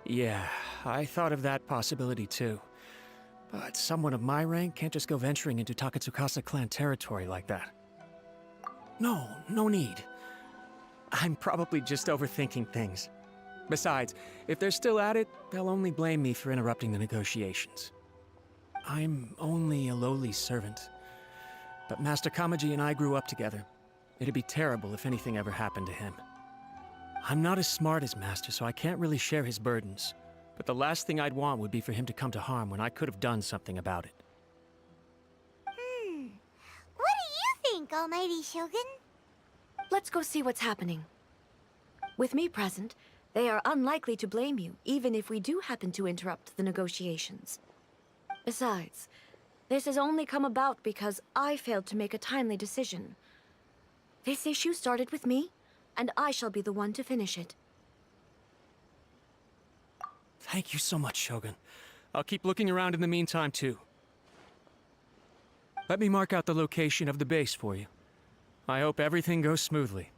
Yeah, I thought of that possibility too. But someone of my rank can't just go venturing into Takatsukasa clan territory like that. No need. I'm probably just overthinking things. Besides, if they're still at it, they'll only blame me for interrupting the negotiations. I'm only a lowly servant. But Master Kamaji and I grew up together. It'd be terrible if anything ever happened to him. I'm not as smart as Master, so I can't really share his burdens. But the last thing I'd want would be for him to come to harm when I could have done something about it. What do you think, Almighty Shogun? Let's go see what's happening. With me present, they are unlikely to blame you, even if we do happen to interrupt the negotiations. Besides, this has only come about because I failed to make a timely decision. This issue started with me, and I shall be the one to finish it. Thank you so much, Shogun. I'll keep looking around in the meantime, too. Let me mark out the location of the base for you. I hope everything goes smoothly.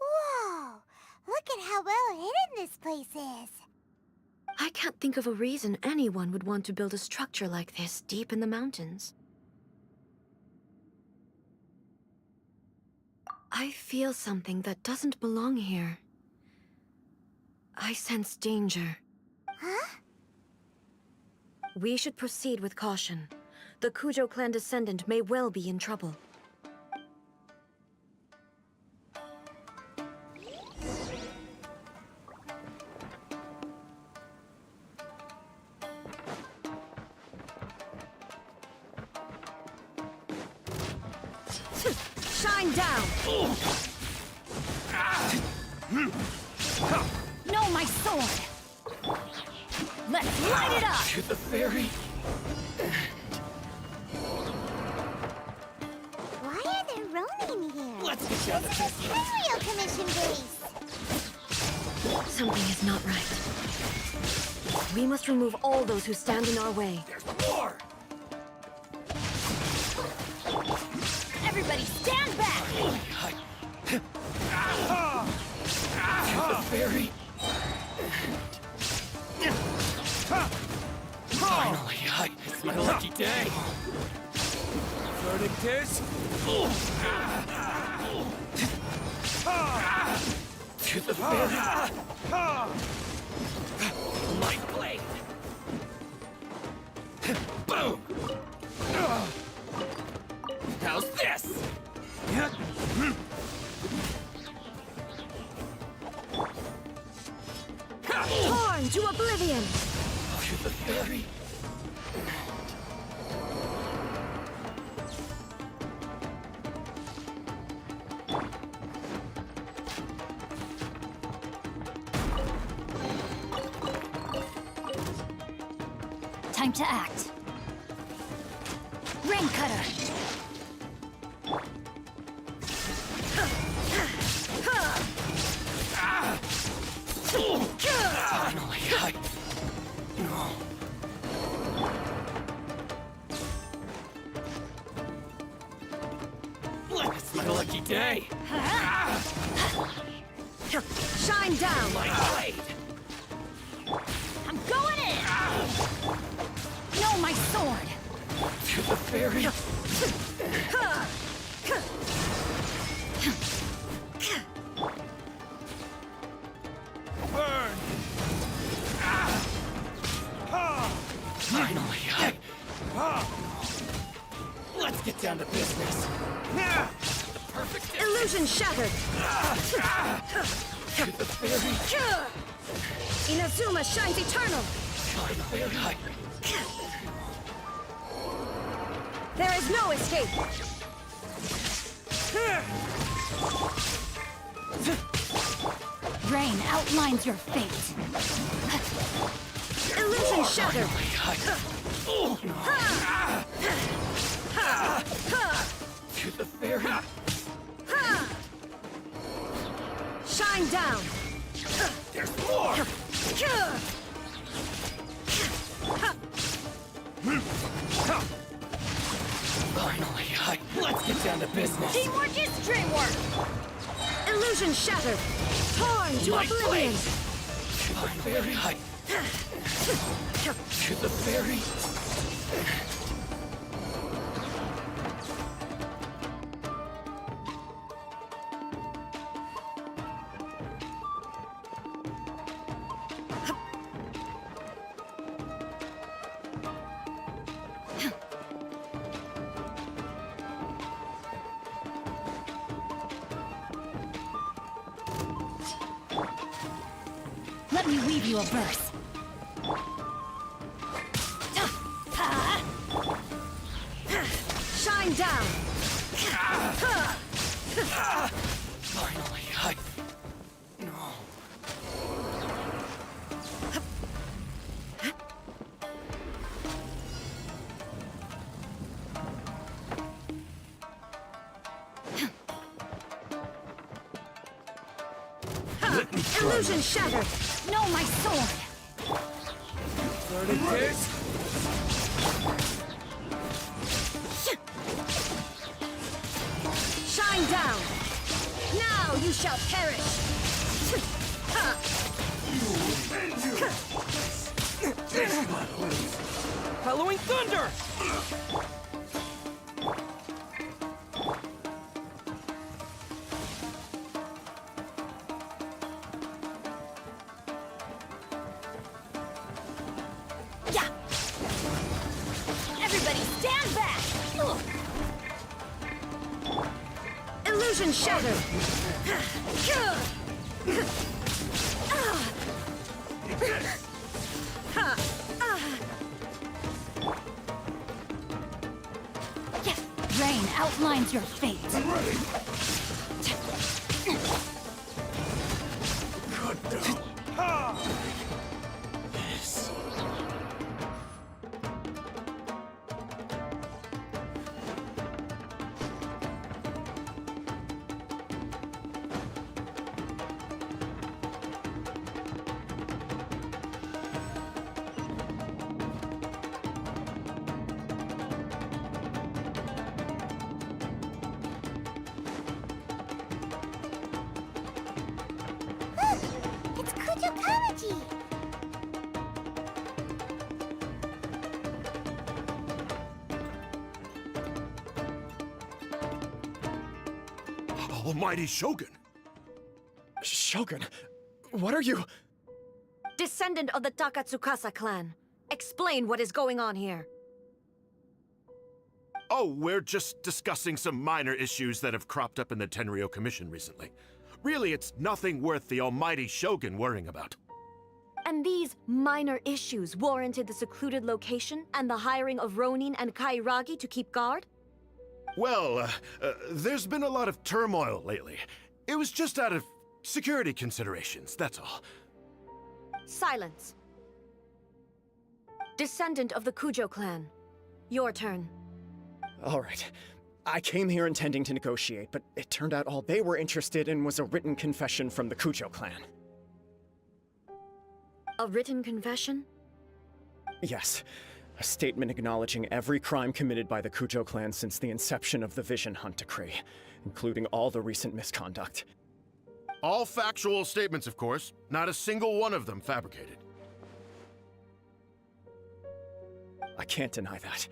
Whoa! Look at how well hidden this place is. I can't think of a reason anyone would want to build a structure like this deep in the mountains. I feel something that doesn't belong here. I sense danger. Huh? We should proceed with caution. The Kujo clan descendant may well be in trouble. Shine down! No, my sword! Let's light it up! To the fairy! Why are there Ronin here? Let's get down to This is a Tenryou Commission base! Something is not right. We must remove all those who stand in our way. There's more! Everybody stand back! To the fairy! Finally, it's my lucky day! Verdict is... To the fairy! My blade! Boom! How's this? Torn to oblivion! To the fairy! Time to act. Rain cutter. Finally, Okay. Shine down! My blade. I'm going in! No, my sword! To the fairy. Burn. Finally, let's get down to business. The perfect Illusion shattered! to the fairy. Inazuma shines eternal! Finally, There is no escape! Rain outlines your fate. Illusion shattered! to the fairy. Shine down! There's more. Finally, let's get down to business. Teamwork is dreamwork! Illusion shattered! Torn to My oblivion! blade. Fairy. To the fairy. Let me weave you a verse. Shine down! Finally, no. Illusion shattered! No, my sword! Learn it is. Shine down! Now you shall perish! Halloween thunder! Yeah! Everybody stand back! Illusion shattered! Rain outlines your fate. Yes. It's Kujokamaji! Almighty Shogun! Shogun, what are you? Descendant of the Takatsukasa clan. Explain what is going on here. Oh, we're just discussing some minor issues that have cropped up in the Tenryo Commission recently. Really, it's nothing worth the almighty Shogun worrying about. And these minor issues warranted the secluded location and the hiring of Ronin and Kairagi to keep guard? Well, there's been a lot of turmoil lately. It was just out of security considerations, that's all. Silence. Descendant of the Kujo clan. Your turn. All right. I came here intending to negotiate, but it turned out all they were interested in was a written confession from the Kujo clan. A written confession? Yes. A statement acknowledging every crime committed by the Kujo clan since the inception of the Vision Hunt Decree. including all the recent misconduct. All factual statements, of course. Not a single one of them fabricated. I can't deny that.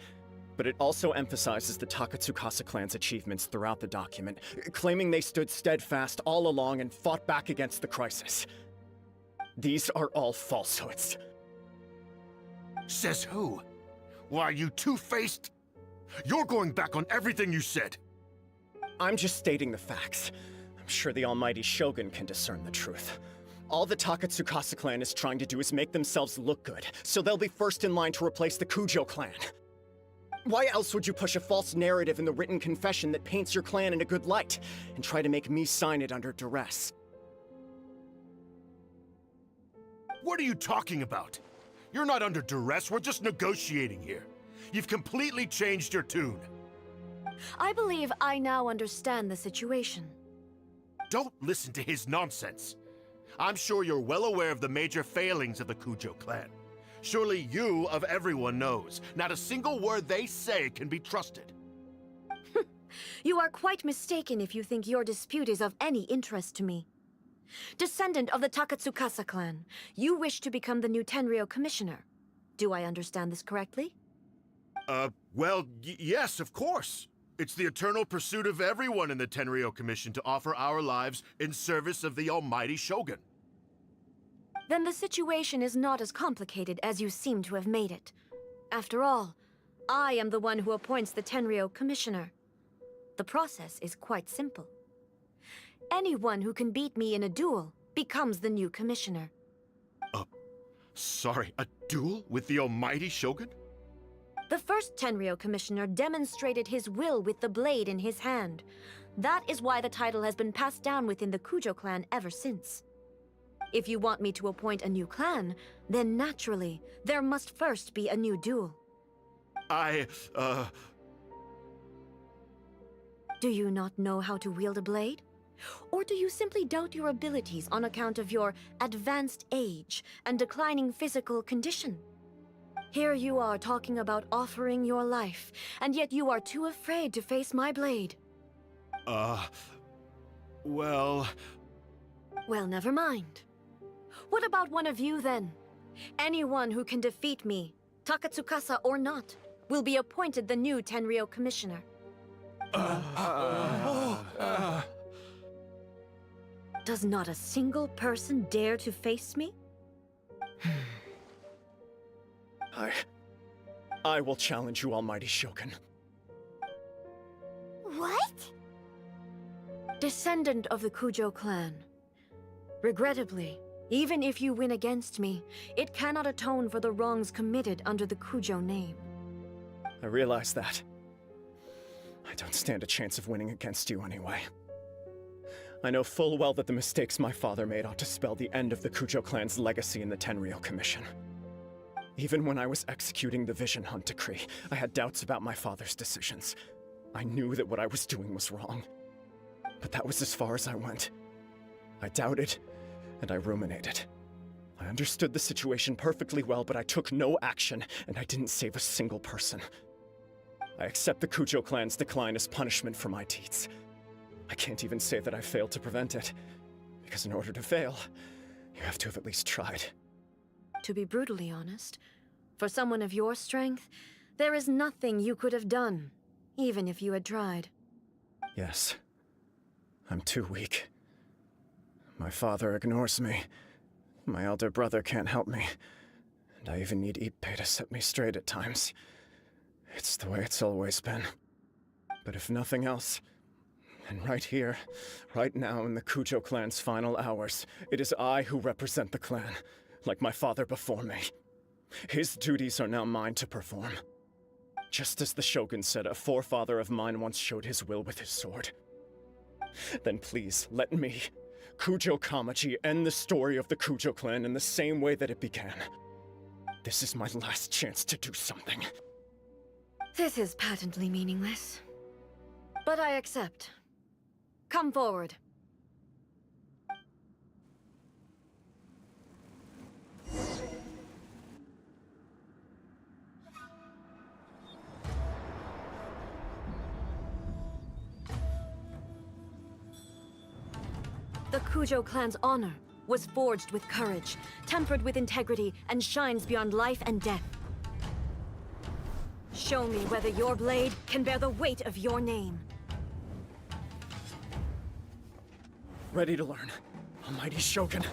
But it also emphasizes the Takatsukasa clan's achievements throughout the document, claiming they stood steadfast all along and fought back against the crisis. These are all falsehoods. Says who? Why, are you two-faced? You're going back on everything you said. I'm just stating the facts. I'm sure the almighty Shogun can discern the truth. All the Takatsukasa clan is trying to do is make themselves look good, so they'll be first in line to replace the Kujo clan. Why else would you push a false narrative in the written confession that paints your clan in a good light, and try to make me sign it under duress? What are you talking about? You're not under duress, we're just negotiating here. You've completely changed your tune. I believe I now understand the situation. Don't listen to his nonsense. I'm sure you're well aware of the major failings of the Kujo clan. Surely you, of everyone, knows. Not a single word they say can be trusted. You are quite mistaken if you think your dispute is of any interest to me. Descendant of the Takatsukasa clan, you wish to become the new Tenryo commissioner. Do I understand this correctly? Well, yes, of course. It's the eternal pursuit of everyone in the Tenryo Commission to offer our lives in service of the almighty Shogun. Then the situation is not as complicated as you seem to have made it. After all, I am the one who appoints the Tenryo commissioner. The process is quite simple. Anyone who can beat me in a duel becomes the new commissioner. Sorry, a duel with the almighty Shogun? The first Tenryo commissioner demonstrated his will with the blade in his hand. That is why the title has been passed down within the Kujo clan ever since. If you want me to appoint a new clan, then naturally, there must first be a new duel. Do you not know how to wield a blade? Or do you simply doubt your abilities on account of your advanced age and declining physical condition? Here you are talking about offering your life, and yet you are too afraid to face my blade. Well... Well, never mind. What about one of you, then? Anyone who can defeat me, Takatsukasa or not, will be appointed the new Tenryo commissioner. Does not a single person dare to face me? I will challenge you, almighty Shogun. What? Descendant of the Kujo clan. Regrettably, even if you win against me, it cannot atone for the wrongs committed under the Kujo name. I realize that. I don't stand a chance of winning against you anyway. I know full well that the mistakes my father made ought to spell the end of the Kujo clan's legacy in the Tenryo Commission. Even when I was executing the Vision Hunt decree, I had doubts about my father's decisions. I knew that what I was doing was wrong. But that was as far as I went. I doubted, and I ruminated. I understood the situation perfectly well, but I took no action, and I didn't save a single person. I accept the Kujo clan's decline as punishment for my deeds. I can't even say that I failed to prevent it, because in order to fail, you have to have at least tried. To be brutally honest, for someone of your strength, there is nothing you could have done, even if you had tried. Yes. I'm too weak. My father ignores me. My elder brother can't help me. And I even need Ippei to set me straight at times. It's the way it's always been. But if nothing else, then right here, right now in the Kujo clan's final hours, it is I who represent the clan, like my father before me. His duties are now mine to perform. Just as the Shogun said a forefather of mine once showed his will with his sword. Then please, let me, Kujo Kamaji, end the story of the Kujo clan in the same way that it began. This is my last chance to do something. This is patently meaningless. But I accept. Come forward. The Kujo clan's honor was forged with courage, tempered with integrity, and shines beyond life and death. Show me whether your blade can bear the weight of your name. Ready to learn. Almighty Shogun.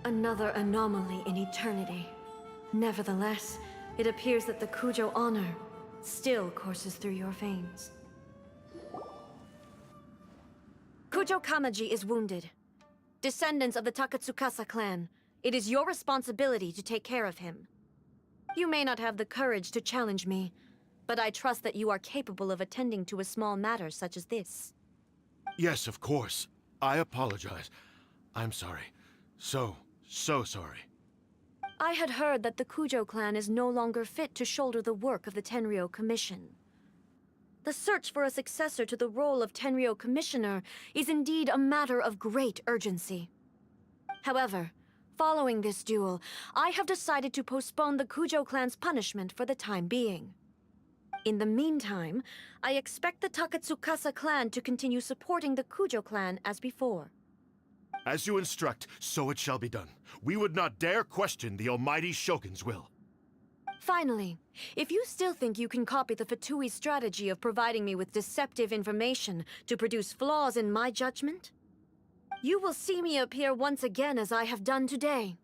Another anomaly in eternity. Nevertheless, it appears that the Kujo honor still courses through your veins. Kujo Kamaji is wounded. Descendants of the Takatsukasa clan, it is your responsibility to take care of him. You may not have the courage to challenge me, but I trust that you are capable of attending to a small matter such as this. Yes, of course. I apologize. I'm sorry. So sorry. I had heard that the Kujo clan is no longer fit to shoulder the work of the Tenryou Commission. The search for a successor to the role of Tenryou Commissioner is indeed a matter of great urgency. However, following this duel, I have decided to postpone the Kujo clan's punishment for the time being. In the meantime, I expect the Takatsukasa clan to continue supporting the Kujo clan as before. As you instruct, so it shall be done. We would not dare question the Almighty Shogun's will. Finally, if you still think you can copy the Fatui's strategy of providing me with deceptive information to produce flaws in my judgment, you will see me appear once again as I have done today.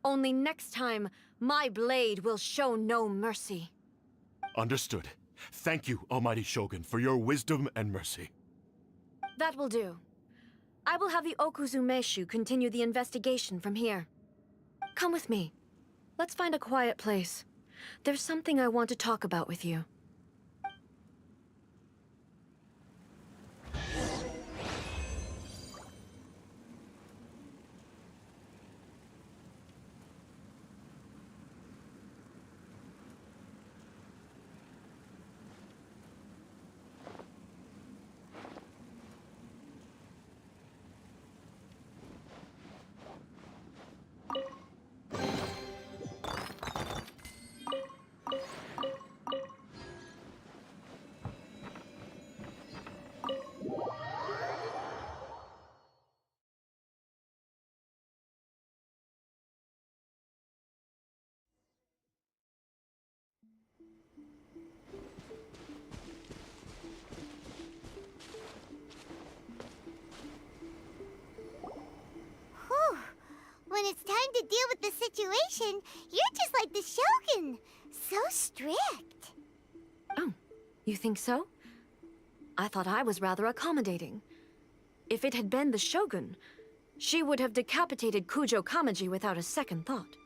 Only next time, my blade will show no mercy. Understood. Thank you, Almighty Shogun, for your wisdom and mercy. That will do. I will have the Okuzumeshu continue the investigation from here. Come with me. Let's find a quiet place. There's something I want to talk about with you. Whew. When it's time to deal with the situation, you're just like the Shogun. So strict. Oh, you think so? I thought I was rather accommodating. If it had been the Shogun, she would have decapitated Kujo Kamaji without a second thought.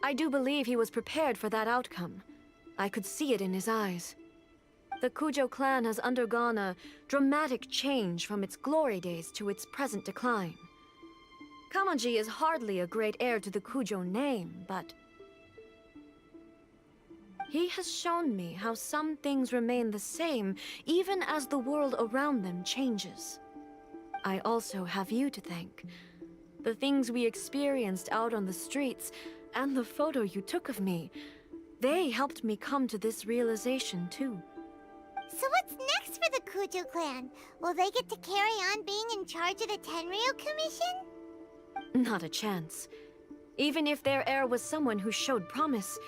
I do believe he was prepared for that outcome. I could see it in his eyes. The Kujo clan has undergone a dramatic change from its glory days to its present decline. Kamaji is hardly a great heir to the Kujo name, but He has shown me how some things remain the same, even as the world around them changes. I also have you to thank. The things we experienced out on the streets, and the photo you took of me, they helped me come to this realization too. So what's next for the Kujo clan? Will they get to carry on being in charge of the Tenryo Commission? Not a chance. Even if their heir was someone who showed promise,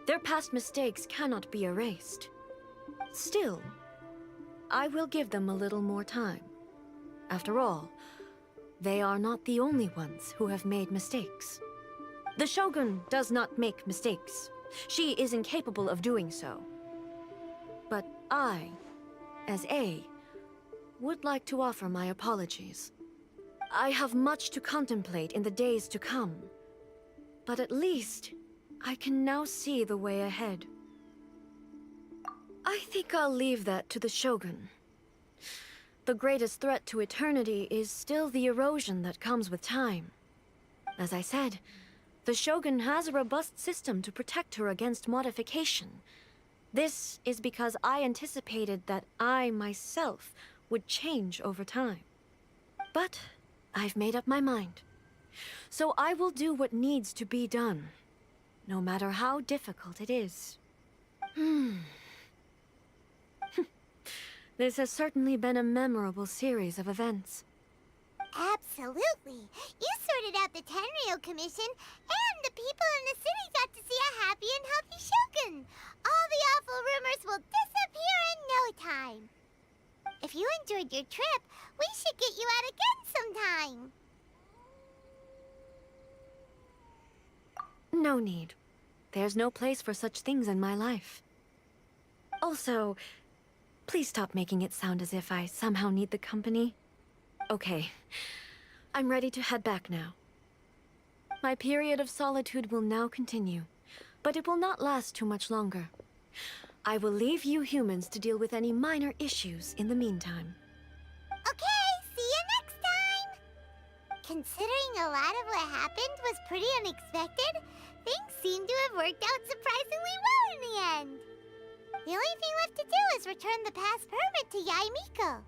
their past mistakes cannot be erased. Still, I will give them a little more time. After all, they are not the only ones who have made mistakes. The Shogun does not make mistakes. She is incapable of doing so. But I, as A, would like to offer my apologies. I have much to contemplate in the days to come, but at least I can now see the way ahead. I think I'll leave that to the Shogun. The greatest threat to eternity is still the erosion that comes with time. As I said, the Shogun has a robust system to protect her against modification. This is because I anticipated that I myself would change over time. But I've made up my mind. So I will do what needs to be done, no matter how difficult it is. This has certainly been a memorable series of events. Absolutely. You sorted out the Tenryo Commission, and the people in the city got to see a happy and healthy Shogun. All the awful rumors will disappear in no time. If you enjoyed your trip, we should get you out again sometime. No need. There's no place for such things in my life. Also, please stop making it sound as if I somehow need the company. Okay, I'm ready to head back now. My period of solitude will now continue, but it will not last too much longer. I will leave you humans to deal with any minor issues in the meantime. Okay, see you next time! Considering a lot of what happened was pretty unexpected, things seem to have worked out surprisingly well in the end. The only thing left to do is return the pass permit to Yaimiko.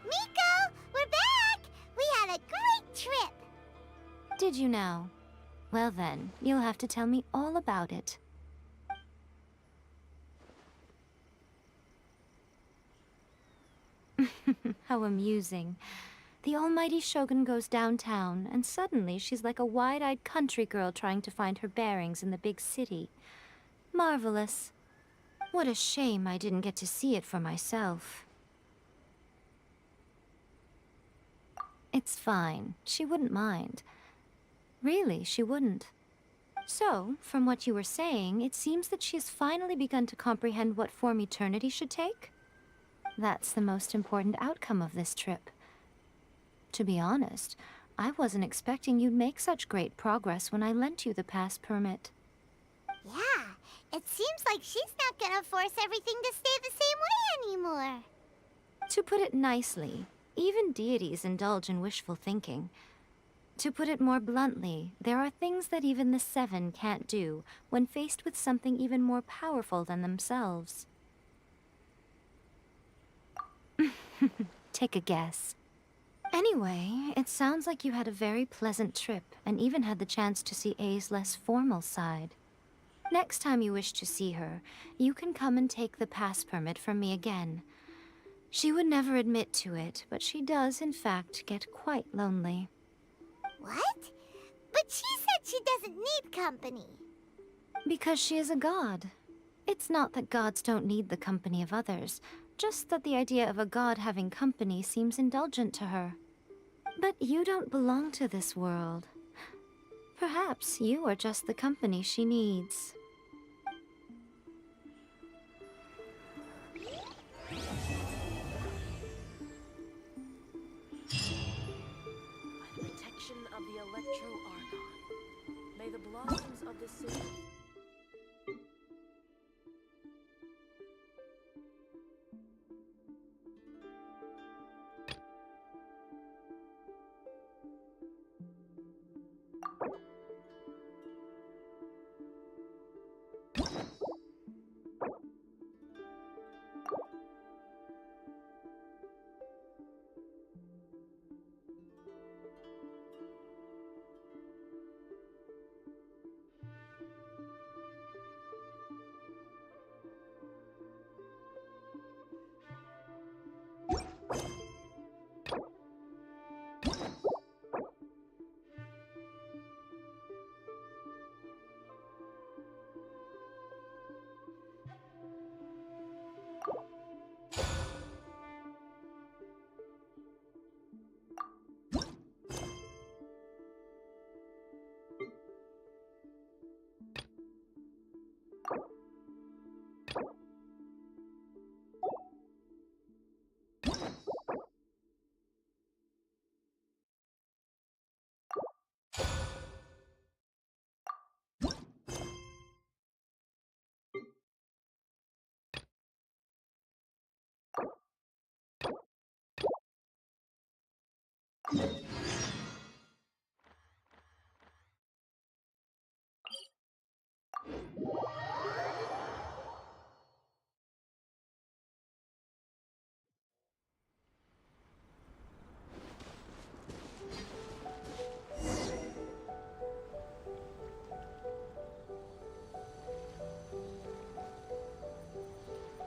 Miko, we're back! We had a great trip! Did you now? Well then, you'll have to tell me all about it. How amusing. The almighty Shogun goes downtown, and suddenly she's like a wide-eyed country girl trying to find her bearings in the big city. Marvelous. What a shame I didn't get to see it for myself. It's fine. She wouldn't mind. Really, she wouldn't. So, from what you were saying, it seems that she has finally begun to comprehend what form eternity should take? That's the most important outcome of this trip. To be honest, I wasn't expecting you'd make such great progress when I lent you the pass permit. Yeah, it seems like she's not gonna force everything to stay the same way anymore. To put it nicely, even deities indulge in wishful thinking. To put it more bluntly, there are things that even the Seven can't do when faced with something even more powerful than themselves. Take a guess. Anyway, it sounds like you had a very pleasant trip and even had the chance to see A's less formal side. Next time you wish to see her, you can come and take the pass permit from me again. She would never admit to it, but she does, in fact, get quite lonely. What? But she said she doesn't need company. Because she is a god. It's not that gods don't need the company of others, just that the idea of a god having company seems indulgent to her. But you don't belong to this world. Perhaps you are just the company she needs. By the protection of the Electro-Argon, may the blossoms of the city...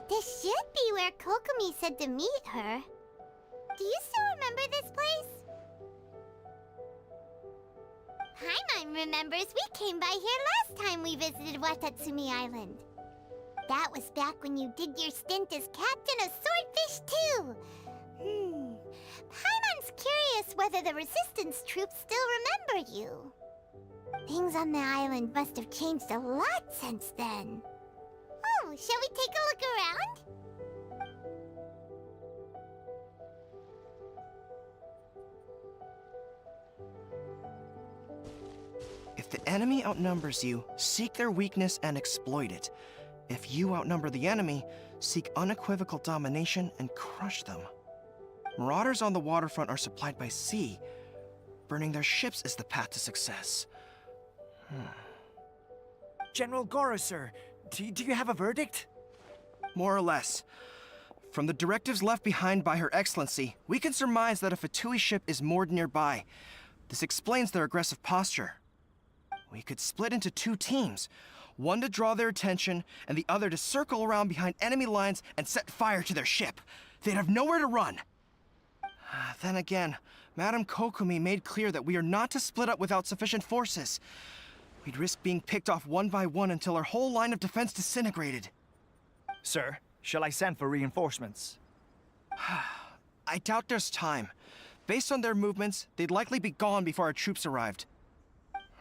This should be where Kokomi said to meet her. Do you still remember this place? Paimon remembers we came by here last time we visited Watatsumi Island. That was back when you did your stint as captain of Swordfish too. Paimon's curious whether the Resistance troops still remember you. Things on the island must have changed a lot since then. Oh, shall we take a look around? If the enemy outnumbers you, seek their weakness and exploit it. If you outnumber the enemy, seek unequivocal domination and crush them. Marauders on the waterfront are supplied by sea. Burning their ships is the path to success. General Goro, sir, do you have a verdict? More or less. From the directives left behind by Her Excellency, we can surmise that a Fatui ship is moored nearby. This explains their aggressive posture. We could split into two teams, one to draw their attention, and the other to circle around behind enemy lines and set fire to their ship. They'd have nowhere to run. Then again, Madame Kokumi made clear that we are not to split up without sufficient forces. We'd risk being picked off one by one until our whole line of defense disintegrated. Sir, shall I send for reinforcements? I doubt there's time. Based on their movements, they'd likely be gone before our troops arrived.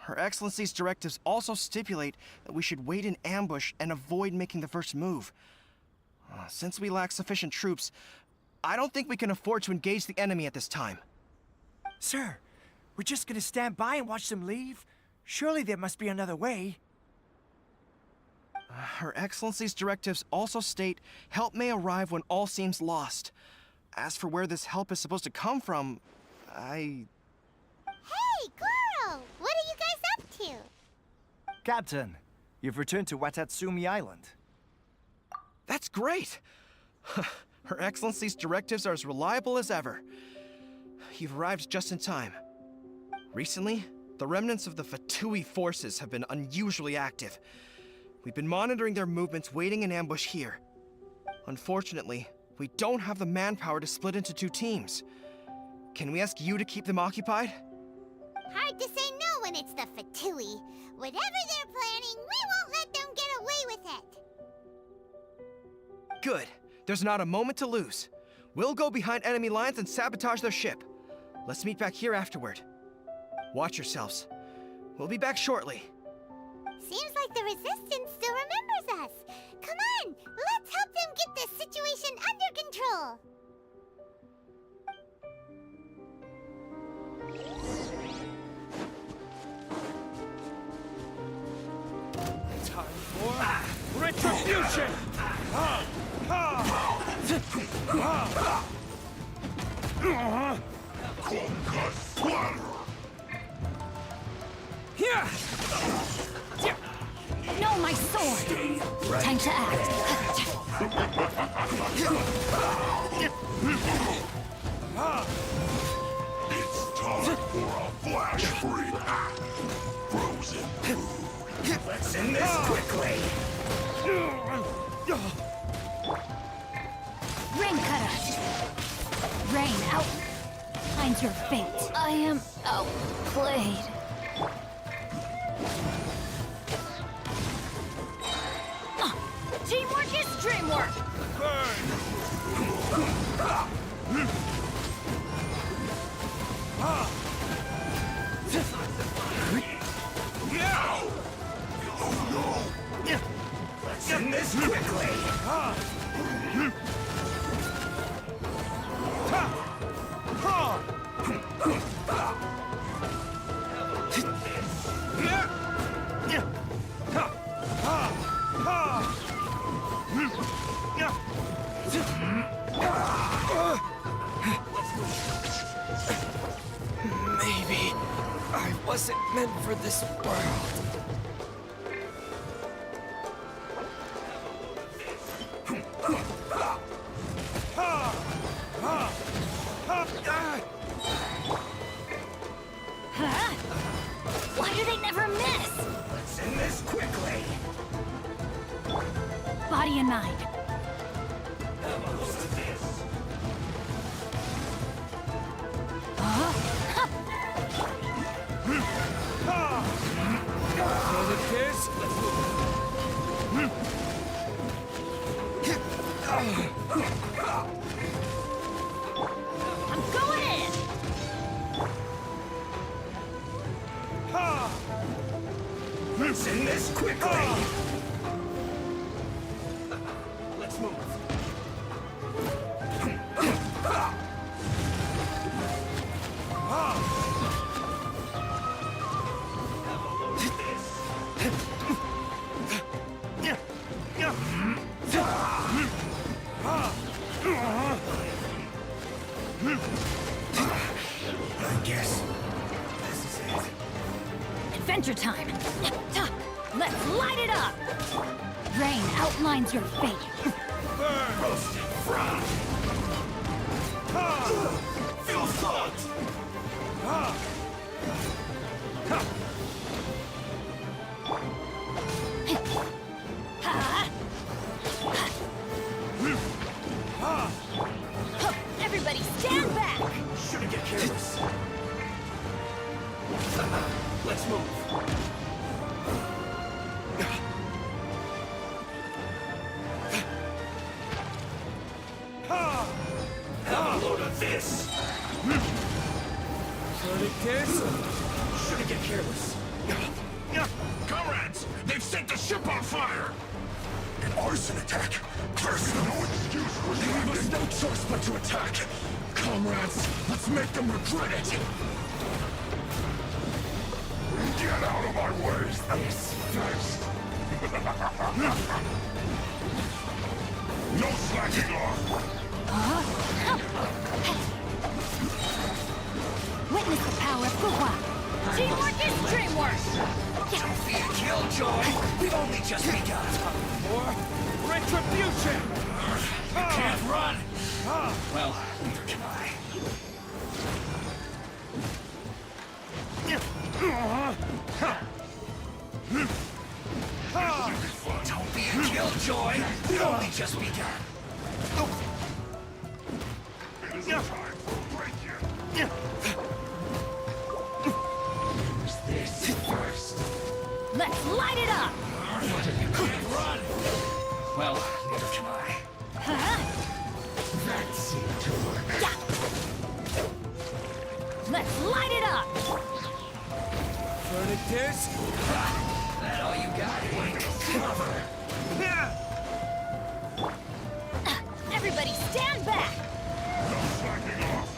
Her Excellency's directives also stipulate that we should wait in ambush and avoid making the first move. Since we lack sufficient troops, I don't think we can afford to engage the enemy at this time. Sir, we're just gonna stand by and watch them leave? Surely there must be another way. Her Excellency's directives also state help may arrive when all seems lost. As for where this help is supposed to come from, Hey, Goro! What are you guys up to? Captain, you've returned to Watatsumi Island. That's great! Her Excellency's directives are as reliable as ever. You've arrived just in time. Recently, the remnants of the Fatui forces have been unusually active. We've been monitoring their movements, waiting in ambush here. Unfortunately, we don't have the manpower to split into two teams. Can we ask you to keep them occupied? Hard to say no when it's the Fatui. Whatever they're planning, we won't let them get away with it. Good. There's not a moment to lose. We'll go behind enemy lines and sabotage their ship. Let's meet back here afterward. Watch yourselves. We'll be back shortly. Seems like the Resistance still remembers us. Come on, let's help them get this situation under control. Time for retribution! No, my sword! Time to act. It's time for a flash-free act. Frozen food. Let's end this quickly. Rain cutter! Rain out! Finds your fate. I am outplayed. Teamwork is dreamwork! Let's end this quickly. Maybe I wasn't meant for this world. Huh? Why do they never miss? Let's end this quickly. Body and mind. I'm going in! Let's end this quickly. Let's move. I guess this is it. Adventure time! Let's light it up! Rain outlines your fate. Roasted fried. Feel thought. Everybody stand back! Shouldn't get careless. Let's move. Have a load of this. Shouldn't get careless. Comrades, they've set the ship on fire. An arson attack. There's no excuse for leaving. Leave us no choice but to attack. Comrades, let's make them regret it. Get out of my way. This first. No slacking off. Witness the power of Kokoro. Teamwork is dreamwork! Don't be a killjoy. We've only just begun. More retribution! You can't run. Well, neither can I. Don't be a killjoy. We've only just begun. It isn't time for a break yet. Use this first. Let's light it up! You can't run. Well, neither can I. Huh? That seemed to work. Let's light it up! Furnitus? That all you got? Cover! Everybody stand back! No slacking off!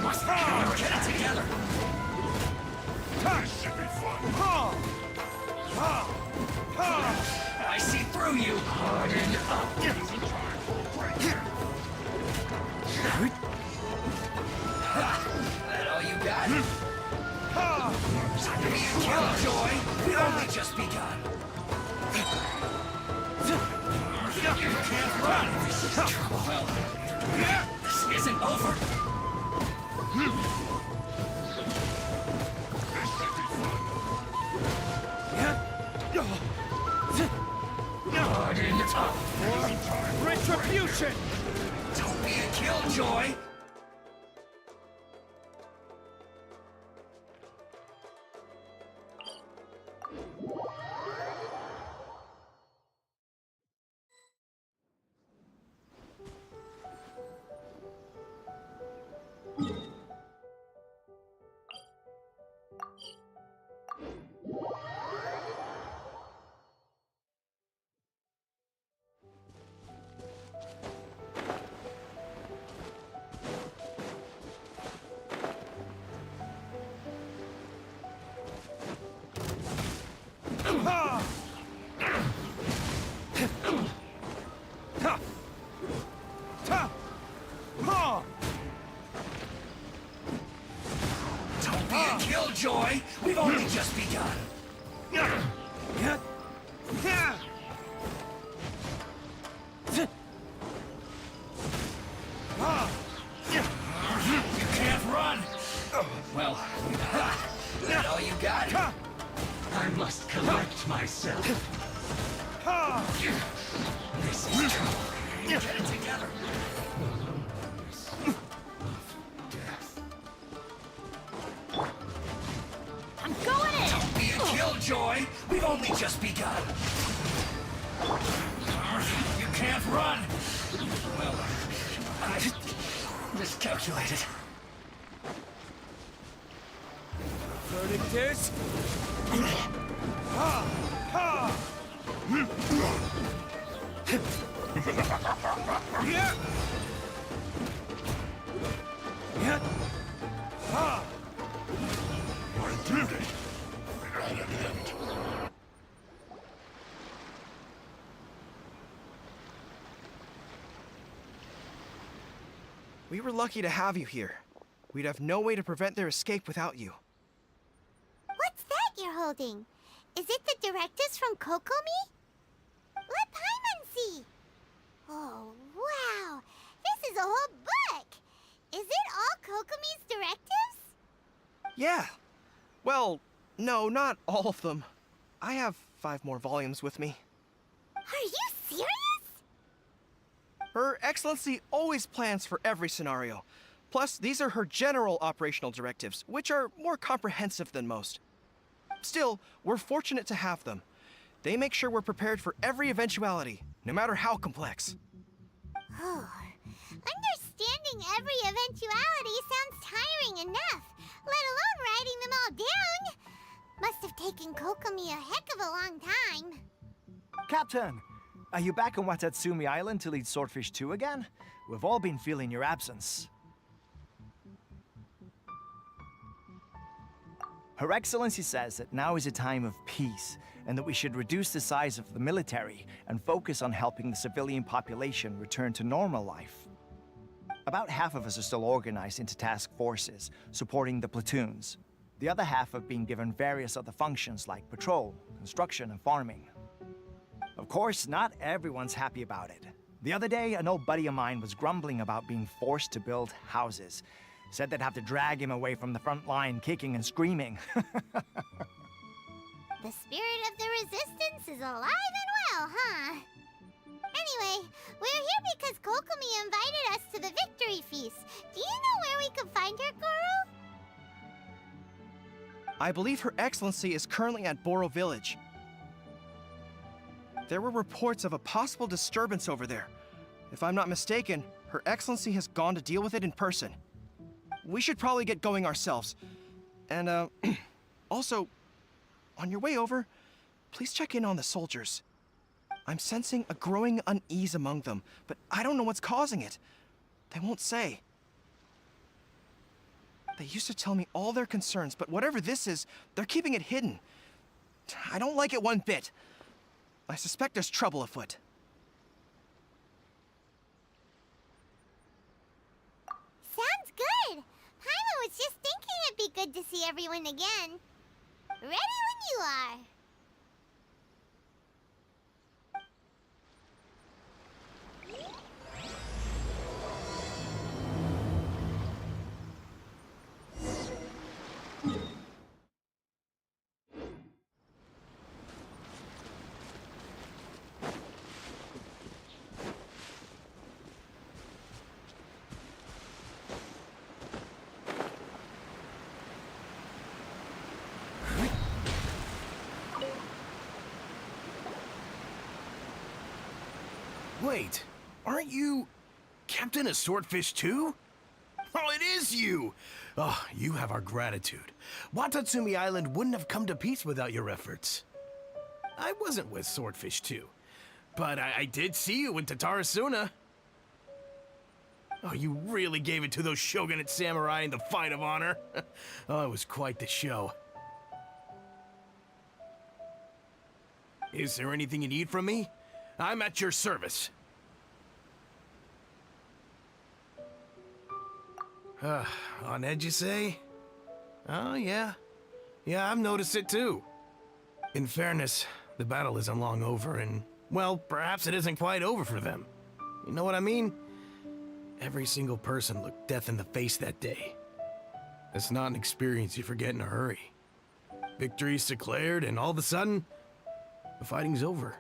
Must get it together! This should be fun! I see through you! Harden up! That all you got? Be a killjoy! We've only just begun! You can't run! This is trouble. Well, this isn't over! Harden up! Retribution! Don't be a killjoy! Don't be a killjoy! We've only just begun! You can't run! Well, that all you got? I must collect myself. This is trouble. Get it together. Death. I'm going in! Don't be a killjoy! We've only just begun! You can't run! Well, I miscalculated. Furnitus? My duty at an end. We were lucky to have you here. We'd have no way to prevent their escape without you. What's that you're holding? Is it the directives from Kokomi? Let Paimon see! Oh, wow! This is a whole book! Is it all Kokomi's directives? Yeah. Well, no, not all of them. I have 5 more volumes with me. Are you serious? Her Excellency always plans for every scenario. Plus, these are her general operational directives, which are more comprehensive than most. Still, we're fortunate to have them. They make sure we're prepared for every eventuality, no matter how complex. Oh, understanding every eventuality sounds tiring enough, let alone writing them all down. Must have taken Kokomi a heck of a long time. Captain, are you back on Watatsumi Island to lead Swordfish 2 again? We've all been feeling your absence. Her Excellency says that now is a time of peace, and that we should reduce the size of the military and focus on helping the civilian population return to normal life. About half of us are still organized into task forces, supporting the platoons. The other half have been given various other functions like patrol, construction, and farming. Of course, not everyone's happy about it. The other day, an old buddy of mine was grumbling about being forced to build houses. Said they'd have to drag him away from the front line, kicking and screaming. The spirit of the resistance is alive and well, huh? Anyway, we're here because Kokomi invited us to the victory feast. Do you know where we can find her, Goro? I believe Her Excellency is currently at Boro Village. There were reports of a possible disturbance over there. If I'm not mistaken, Her Excellency has gone to deal with it in person. We should probably get going ourselves. And, also, on your way over, please check in on the soldiers. I'm sensing a growing unease among them, but I don't know what's causing it. They won't say. They used to tell me all their concerns, but whatever this is, they're keeping it hidden. I don't like it one bit. I suspect there's trouble afoot. Sounds good. Paimon was just thinking it'd be good to see everyone again. Ready when you are. Wait, aren't you Captain of Swordfish too? Oh, it is you! Oh, you have our gratitude. Watatsumi Island wouldn't have come to peace without your efforts. I wasn't with Swordfish 2, but I did see you in Tatarasuna. Oh, you really gave it to those shogunate samurai in the fight of honor. Oh, it was quite the show. Is there anything you need from me? I'm at your service. On edge, you say? Oh, yeah. Yeah, I've noticed it too. In fairness, the battle isn't long over, and, well, perhaps it isn't quite over for them. You know what I mean? Every single person looked death in the face that day. It's not an experience you forget in a hurry. Victory's declared, and all of a sudden, the fighting's over.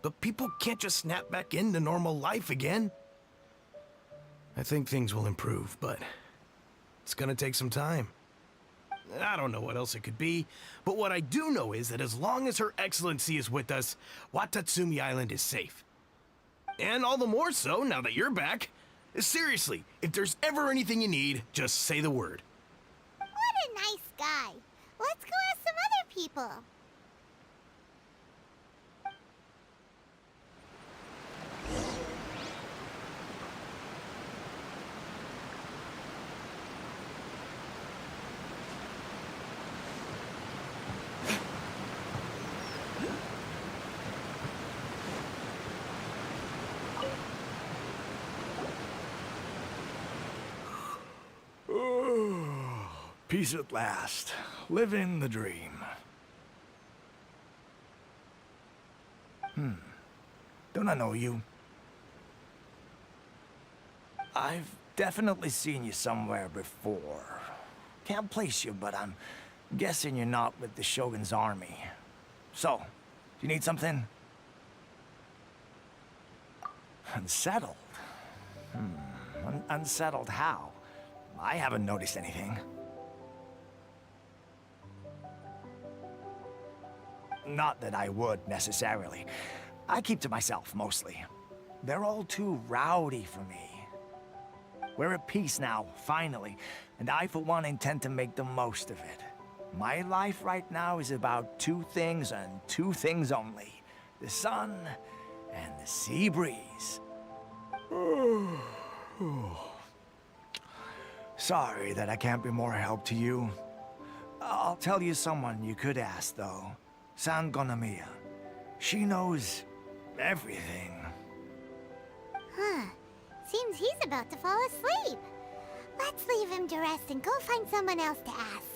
But people can't just snap back into normal life again. I think things will improve, but it's gonna take some time. I don't know what else it could be, but what I do know is that as long as Her Excellency is with us, Watatsumi Island is safe. And all the more so now that you're back. Seriously, if there's ever anything you need, just say the word. What a nice guy. Let's go ask some other people. Peace at last. Living the dream. Don't I know you? I've definitely seen you somewhere before. Can't place you, but I'm guessing you're not with the Shogun's army. So, do you need something? Unsettled? Unsettled how? I haven't noticed anything. Not that I would, necessarily. I keep to myself, mostly. They're all too rowdy for me. We're at peace now, finally, and I, for one, intend to make the most of it. My life right now is about two things and two things only. The sun and the sea breeze. Sorry that I can't be more help to you. I'll tell you someone you could ask, though. Sangonomiya. She knows everything. Huh. Seems he's about to fall asleep. Let's leave him to rest and go find someone else to ask.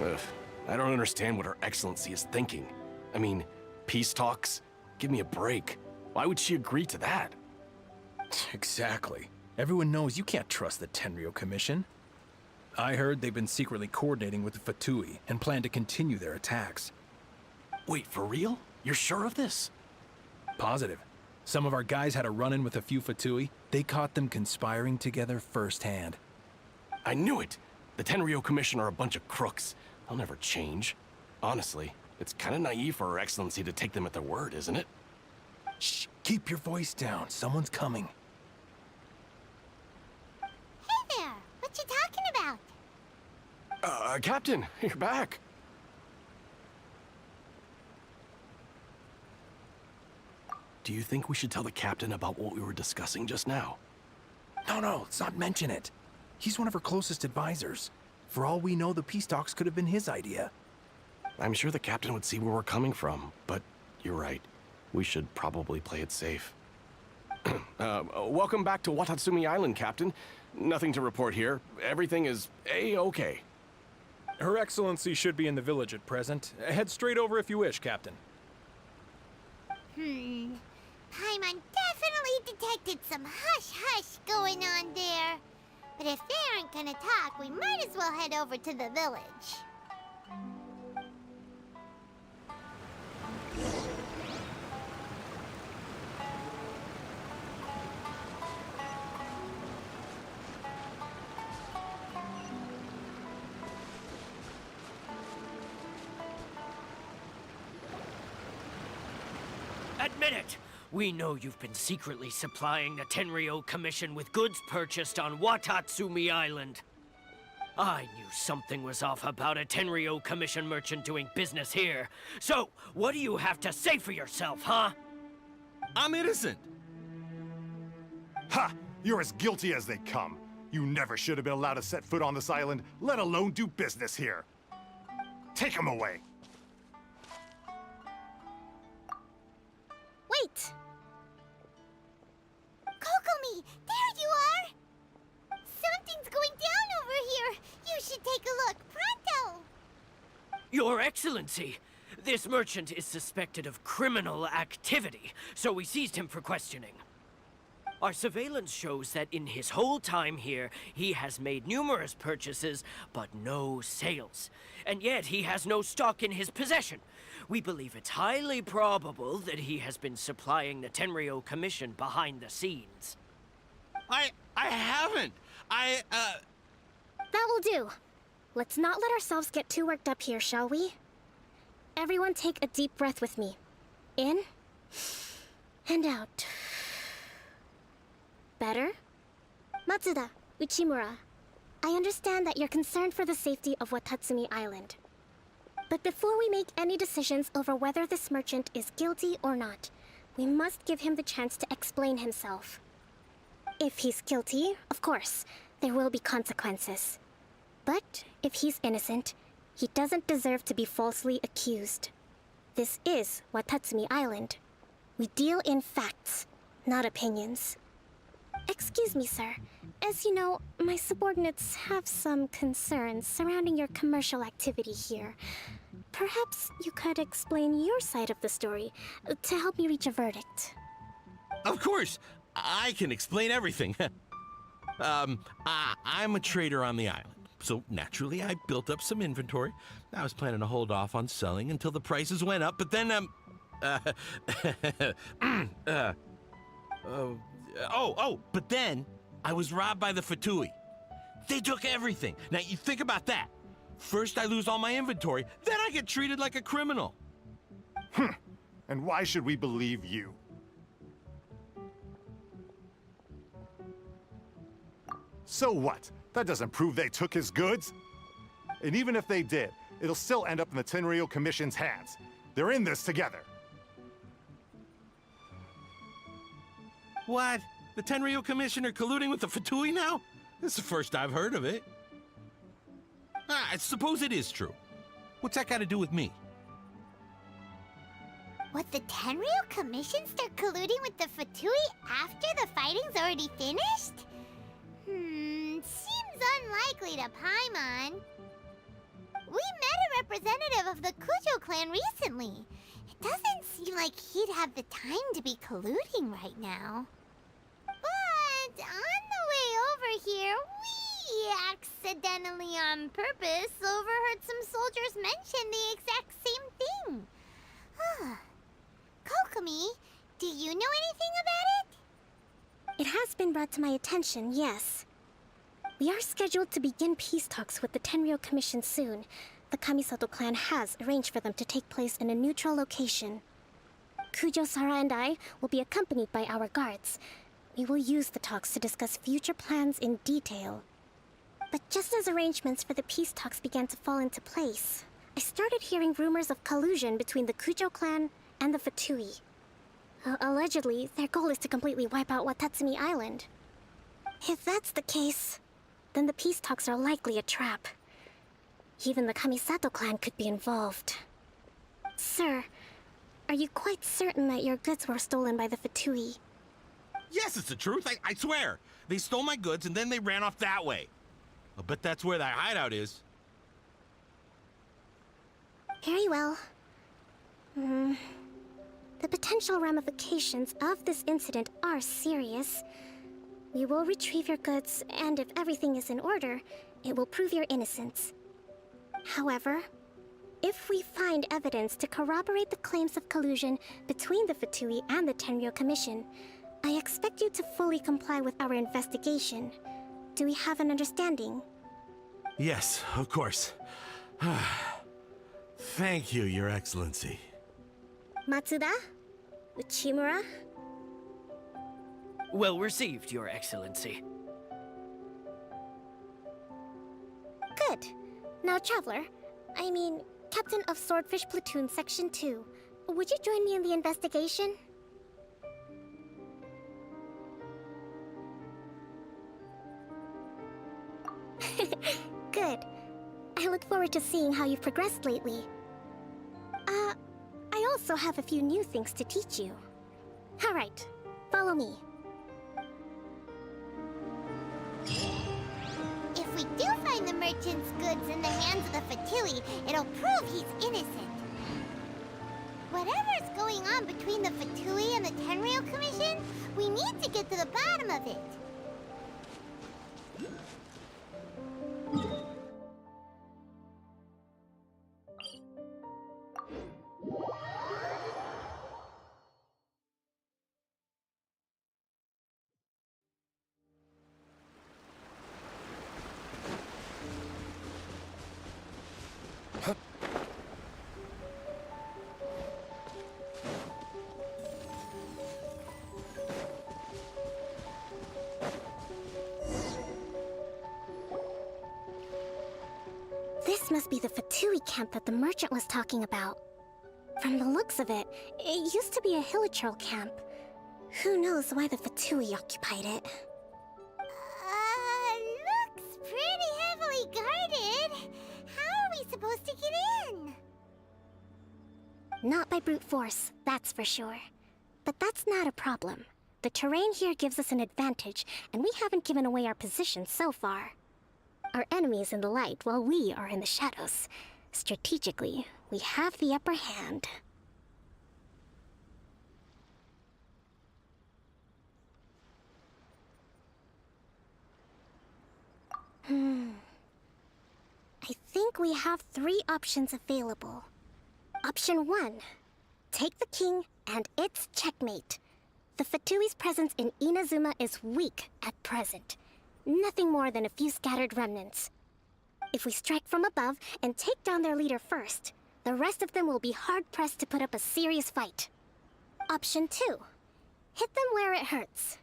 Ugh, I don't understand what Her Excellency is thinking. I mean, peace talks? Give me a break. Why would she agree to that? Exactly. Everyone knows you can't trust the Tenryou Commission. I heard they've been secretly coordinating with the Fatui and plan to continue their attacks. Wait, for real? You're sure of this? Positive. Some of our guys had a run-in with a few Fatui. They caught them conspiring together firsthand. I knew it! The Tenryo Commission are a bunch of crooks. They'll never change. Honestly, it's kind of naive for Her Excellency to take them at their word, isn't it? Shh! Keep your voice down. Someone's coming. Hey there! What you talking about? Captain, you're back. Do you think we should tell the captain about what we were discussing just now? No, let's not mention it. He's one of her closest advisors. For all we know, the peace talks could have been his idea. I'm sure the captain would see where we're coming from, but you're right. We should probably play it safe. Welcome back to Watatsumi Island, Captain. Nothing to report here. Everything is A-okay. Her Excellency should be in the village at present. Head straight over if you wish, Captain. Paimon definitely detected some hush-hush going on there. But if they aren't gonna talk, we might as well head over to the village. Admit it! We know you've been secretly supplying the Tenryo Commission with goods purchased on Watatsumi Island. I knew something was off about a Tenryo Commission merchant doing business here. So, what do you have to say for yourself, huh? I'm innocent! Ha! You're as guilty as they come. You never should have been allowed to set foot on this island, let alone do business here. Take him away. Wait! Kokomi, there you are! Something's going down over here! You should take a look, pronto! Your Excellency! This merchant is suspected of criminal activity, so we seized him for questioning. Our surveillance shows that in his whole time here, he has made numerous purchases, but no sales. And yet he has no stock in his possession. We believe it's highly probable that he has been supplying the Tenryo Commission behind the scenes. I haven't! That will do. Let's not let ourselves get too worked up here, shall we? Everyone take a deep breath with me. In and out. Better? Matsuda, Uchimura, I understand that you're concerned for the safety of Watatsumi Island. But before we make any decisions over whether this merchant is guilty or not, we must give him the chance to explain himself. If he's guilty, of course, there will be consequences. But if he's innocent, he doesn't deserve to be falsely accused. This is Watatsumi Island. We deal in facts, not opinions. Excuse me, sir. As you know, my subordinates have some concerns surrounding your commercial activity here. Perhaps you could explain your side of the story to help me reach a verdict. Of course! I can explain everything. I'm a trader on the island, so naturally I built up some inventory. I was planning to hold off on selling until the prices went up, but then, but then I was robbed by the Fatui. They took everything. Now, you think about that. First I lose all my inventory, then I get treated like a criminal. And why should we believe you? So what? That doesn't prove they took his goods. And even if they did, it'll still end up in the Tenryo Commission's hands. They're in this together. What? The Tenryo Commission are colluding with the Fatui now? This is the first I've heard of it. I suppose it is true. What's that got to do with me? What, the Tenryo Commission start colluding with the Fatui after the fighting's already finished? Seems unlikely to Paimon. We met a representative of the Kujo clan recently. It doesn't seem like he'd have the time to be colluding right now. But on the way over here, we accidentally on purpose overheard some soldiers mention the exact same thing. Kokomi, Do you know anything about it? It has been brought to my attention, yes. We are scheduled to begin peace talks with the Tenryou Commission soon. The Kamisato clan has arranged for them to take place in a neutral location. Kujo-Sara and I will be accompanied by our guards. We will use the talks to discuss future plans in detail. But just as arrangements for the peace talks began to fall into place, I started hearing rumors of collusion between the Kujo clan and the Fatui. Allegedly, their goal is to completely wipe out Watatsumi Island. If that's the case, then the peace talks are likely a trap. Even the Kamisato clan could be involved. Sir, are you quite certain that your goods were stolen by the Fatui? Yes, it's the truth. I swear. They stole my goods and then they ran off that way. I'll bet that's where that hideout is. Very well. The potential ramifications of this incident are serious. We will retrieve your goods, and if everything is in order, it will prove your innocence. However, if we find evidence to corroborate the claims of collusion between the Fatui and the Tenryou Commission, I expect you to fully comply with our investigation. Do we have an understanding? Yes, of course. Thank you, Your Excellency. Matsuda? Uchimura? Well received, Your Excellency. Good. Now, Traveler, Captain of Swordfish Platoon Section 2, would you join me in the investigation? Good. I look forward to seeing how you've progressed lately. I also have a few new things to teach you. Alright, follow me. If we do find the merchant's goods in the hands of the Fatui, it'll prove he's innocent. Whatever's going on between the Fatui and the Tenryou Commission, we need to get to the bottom of it. This must be the Fatui camp that the merchant was talking about. From the looks of it, it used to be a Hilichurl camp. Who knows why the Fatui occupied it? Looks pretty heavily guarded. How are we supposed to get in? Not by brute force, that's for sure. But that's not a problem. The terrain here gives us an advantage, and we haven't given away our position so far. Our enemy is in the light, while we are in the shadows. Strategically, we have the upper hand. I think we have 3 options available. Option 1. Take the king and it's checkmate. The Fatui's presence in Inazuma is weak at present. Nothing more than a few scattered remnants. If we strike from above and take down their leader first, the rest of them will be hard-pressed to put up a serious fight. Option 2. Hit them where it hurts.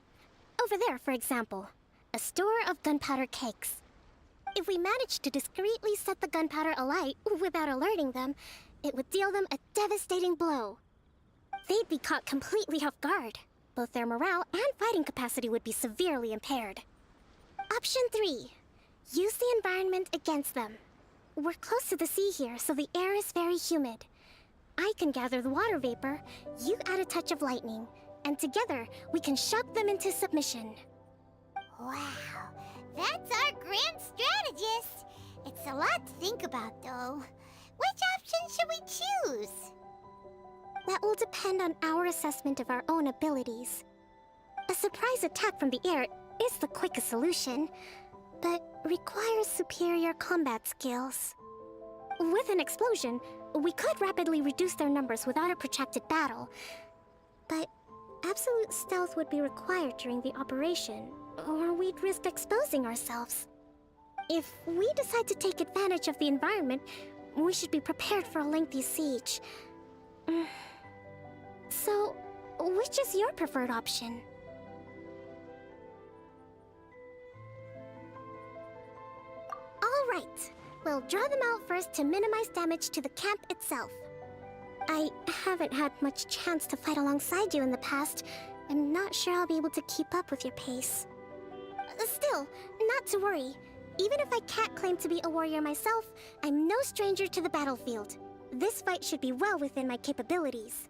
Over there, for example, a store of gunpowder cakes. If we manage to discreetly set the gunpowder alight without alerting them, it would deal them a devastating blow. They'd be caught completely off guard. Both their morale and fighting capacity would be severely impaired. Option 3. Use the environment against them. We're close to the sea here, so the air is very humid. I can gather the water vapor, you add a touch of lightning, and together we can shock them into submission. Wow, that's our grand strategist. It's a lot to think about, though. Which option should we choose? That will depend on our assessment of our own abilities. A surprise attack from the air is the quickest solution, but requires superior combat skills. With an explosion, we could rapidly reduce their numbers without a protracted battle. But absolute stealth would be required during the operation, or we'd risk exposing ourselves. If we decide to take advantage of the environment, we should be prepared for a lengthy siege. So, which is your preferred option? All right. We'll draw them out first to minimize damage to the camp itself. I haven't had much chance to fight alongside you in the past. I'm not sure I'll be able to keep up with your pace. Still, not to worry. Even if I can't claim to be a warrior myself, I'm no stranger to the battlefield. This fight should be well within my capabilities.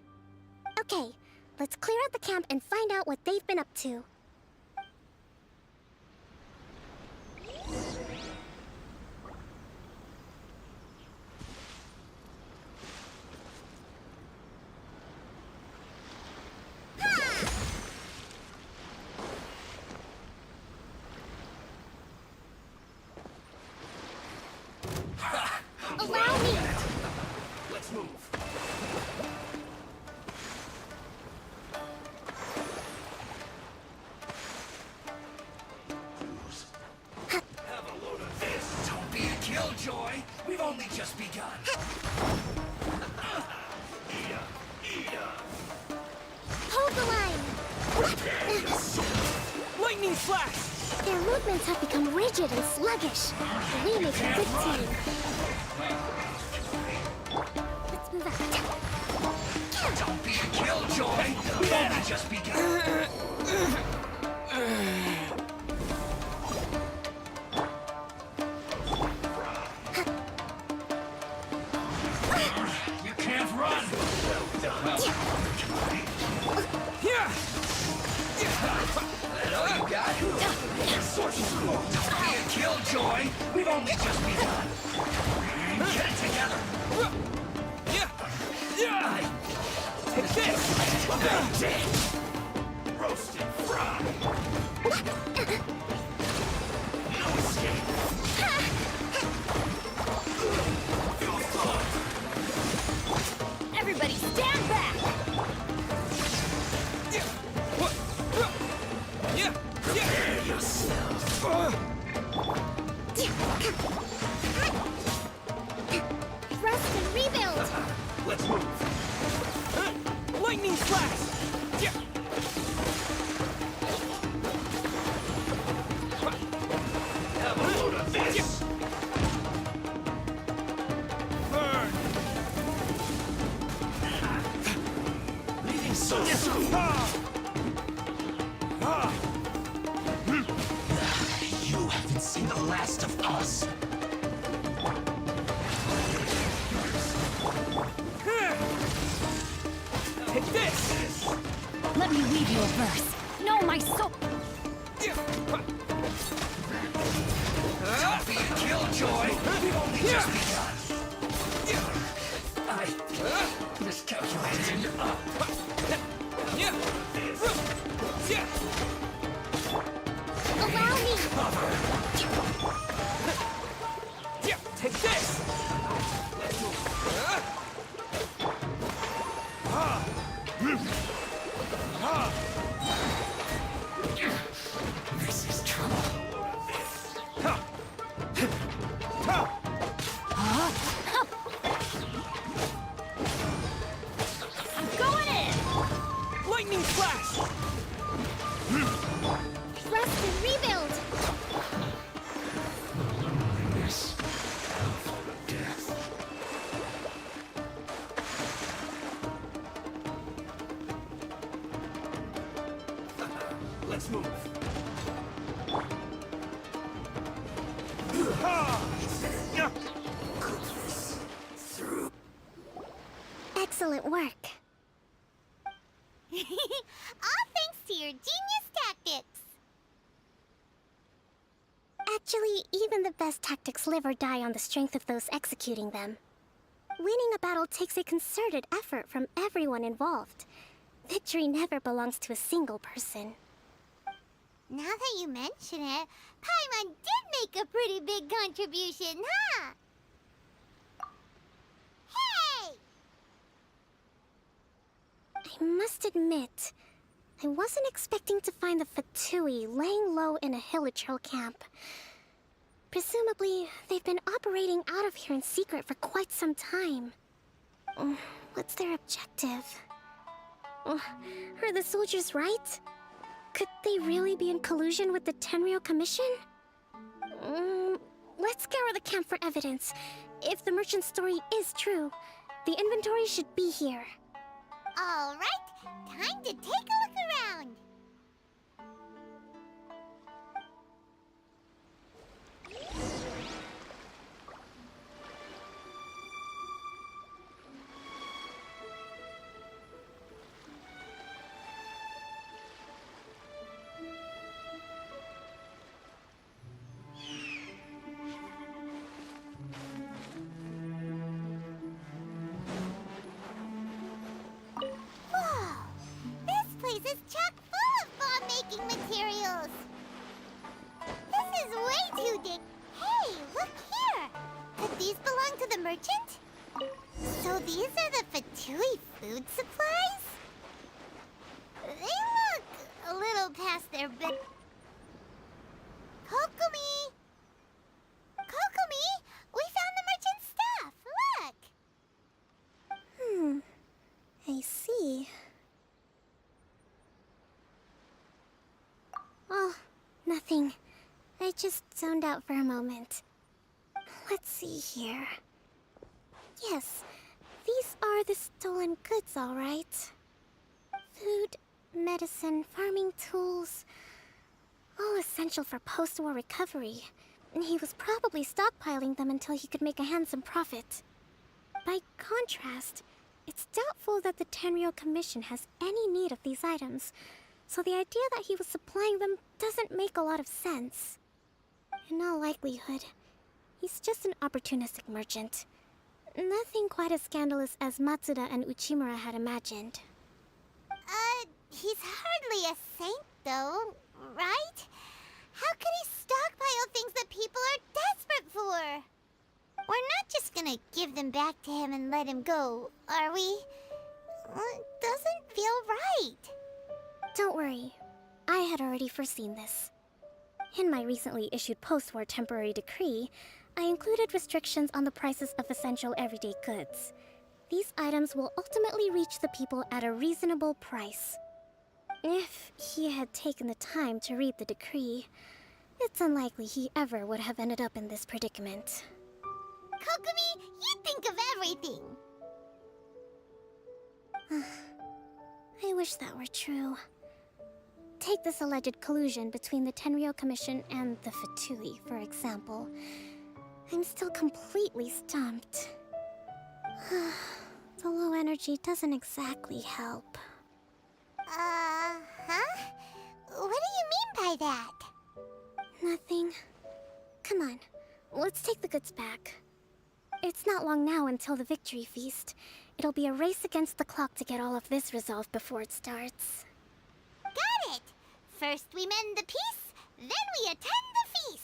Okay, let's clear out the camp and find out what they've been up to. Allow me! Let's move. Have a load of this. Don't be a killjoy. We've only just begun. Hold the line! Lightning flash! Their movements have become rigid and sluggish. We make a good team. Let's move out. Don't be a killjoy. We've only just begun. You can't run. Here! That all you got? Don't be a killjoy. We've only just begun. Get it together. Take this! Roast and fry. No escape. Feel fun. Everybody stand back! Prepare yourself. Rest and rebuild! Let's move. Lightning flash! Have a load of this. Burn! Leaving so soon. You haven't seen the last of us. Take this! Let me weave you a verse. No, my soul. Don't be a killjoy. We've only just begun. I miscalculated. Allow me! Take this! This is trouble. I'm going in! Lightning flash! Rest and rebuild! This death. Let's move. Excellent work. All thanks to your genius tactics! Actually, even the best tactics live or die on the strength of those executing them. Winning a battle takes a concerted effort from everyone involved. Victory never belongs to a single person. Now that you mention it, Paimon did make a pretty big contribution, huh? Hey! I must admit, I wasn't expecting to find the Fatui laying low in a Hilichurl camp. Presumably, they've been operating out of here in secret for quite some time. What's their objective? Are the soldiers right? Could they really be in collusion with the Tenryou Commission? Let's scour the camp for evidence. If the merchant's story is true, the inventory should be here. All right, time to take a look around. This is chock full of bomb-making materials. This is way too big. Hey, look here. Could these belong to the merchant? So these are the Fatui food supplies? They look a little past their bed. Kokomi! Kokomi! We found the merchant's stuff. Look! I see. Oh, nothing. I just zoned out for a moment. Let's see here. Yes, these are the stolen goods, all right. Food, medicine, farming tools. All essential for post-war recovery. And he was probably stockpiling them until he could make a handsome profit. By contrast, it's doubtful that the Tenryou Commission has any need of these items, so the idea that he was supplying them doesn't make a lot of sense. In all likelihood, he's just an opportunistic merchant. Nothing quite as scandalous as Matsuda and Uchimura had imagined. He's hardly a saint, though, right? How could he stockpile things that people are desperate for? We're not just gonna give them back to him and let him go, are we? It doesn't feel right. Don't worry, I had already foreseen this. In my recently issued post-war temporary decree, I included restrictions on the prices of essential everyday goods. These items will ultimately reach the people at a reasonable price. If he had taken the time to read the decree, it's unlikely he ever would have ended up in this predicament. Kokomi, you think of everything! I wish that were true. Take this alleged collusion between the Tenryou Commission and the Fatui, for example. I'm still completely stumped. The low energy doesn't exactly help. What do you mean by that? Nothing. Come on, let's take the goods back. It's not long now until the victory feast. It'll be a race against the clock to get all of this resolved before it starts. Got it! First we mend the peace, then we attend the feast!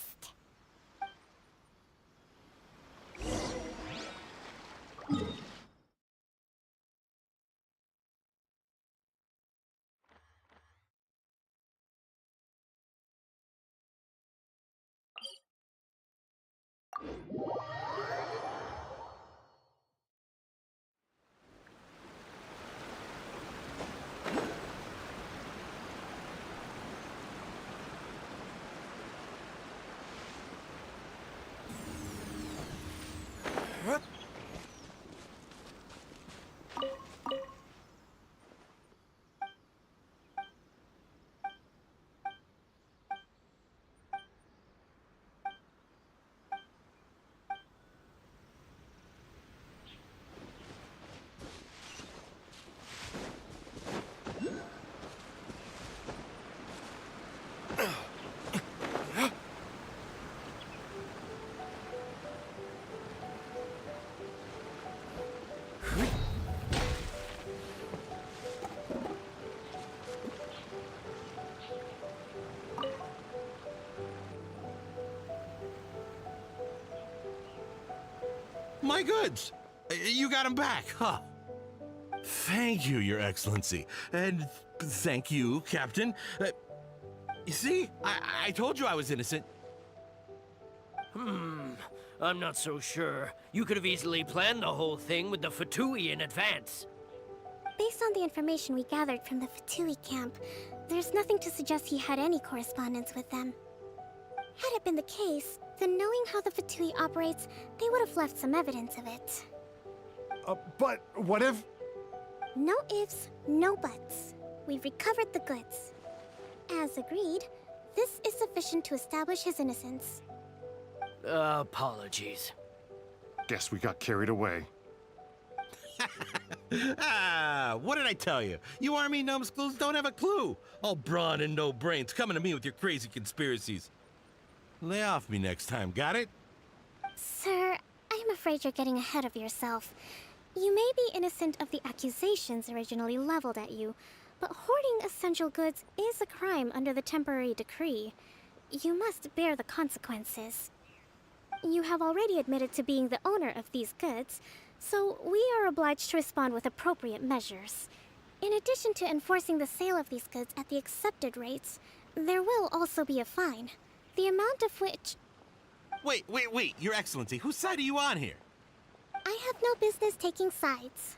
My goods! You got them back, huh? Thank you, Your Excellency. And thank you, Captain. You see? I told you I was innocent. I'm not so sure. You could have easily planned the whole thing with the Fatui in advance. Based on the information we gathered from the Fatui camp, there's nothing to suggest he had any correspondence with them. Had it been the case, then knowing how the Fatui operates, they would have left some evidence of it. But what if... No ifs, no buts. We've recovered the goods. As agreed, this is sufficient to establish his innocence. Apologies. Guess we got carried away. What did I tell you? You army numbskulls don't have a clue. All brawn and no brains coming to me with your crazy conspiracies. Lay off me next time, got it? Sir, I'm afraid you're getting ahead of yourself. You may be innocent of the accusations originally leveled at you, but hoarding essential goods is a crime under the temporary decree. You must bear the consequences. You have already admitted to being the owner of these goods, so we are obliged to respond with appropriate measures. In addition to enforcing the sale of these goods at the accepted rates, there will also be a fine, the amount of which... Wait, Your Excellency, whose side are you on here? I have no business taking sides.